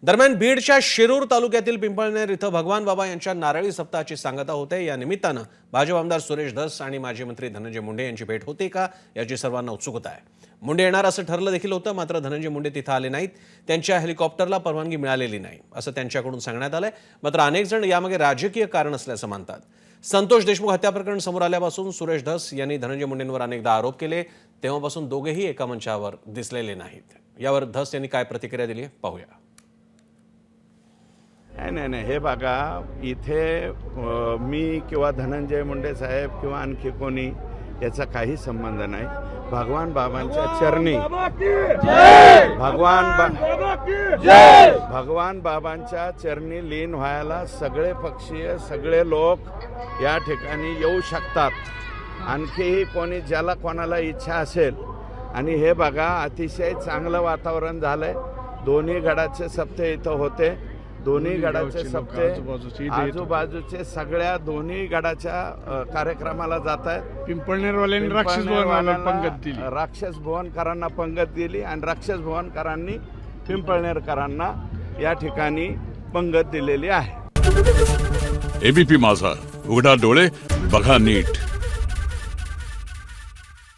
दरम्यान बीडच्या शिरूर तालुक्यातील पिंपळनेर इथं भगवान बाबा यांच्या नारळी सप्ताहाची सांगता होते। या निमित्तानं भाजप आमदार सुरेश धस आणि माजी मंत्री धनंजय मुंडे यांची भेट होते का याची सर्वांना उत्सुकता आहे। मुंडे येणार असं ठरलं देखील होतं, मात्र धनंजय मुंडे तिथं आले नाहीत। त्यांच्या हेलिकॉप्टरला परवानगी मिळालेली नाही असं त्यांच्याकडून सांगण्यात आलंय। मात्र अनेक जण यामागे राजकीय कारण असल्याचं मानतात। संतोष देशमुख हत्या प्रकरण समोर आल्यापासून सुरेश धस यांनी धनंजय मुंडेंवर अनेकदा आरोप केले, तेव्हापासून दोघेही एका मंचावर दिसलेले नाहीत। यावर धस यांनी काय प्रतिक्रिया दिली पाहूया। नाही, हे बघा, इथे मी किंवा धनंजय मुंडे साहेब किंवा आणखी कोणी याचा काही संबंध नाही। भगवान बाबांच्या चरणी भगवान बाबांच्या चरणी लीन व्हायला सगळे पक्षीय सगळे लोक या ठिकाणी येऊ शकतात। आणखीही कोणी ज्याला कोणाला इच्छा असेल। आणि हे बघा, अतिशय चांगलं वातावरण झालंय। दोन्ही गडाचे सप्ते इथं होते। दोन्ही गडाचे सप्ते आजूबाजूचे सगळ्या दोन्ही गडाच्या कार्यक्रमाला जात आहेत। पिंपळनेरवाल्यांनी राक्षस भुवनकरांना पंगत दिली आणि राक्षस भुवनकरांनी पिंपळनेरकरांना या ठिकाणी पंगत दिलेली आहे। एबीपी माझा, उघडा डोळे बघा नीट।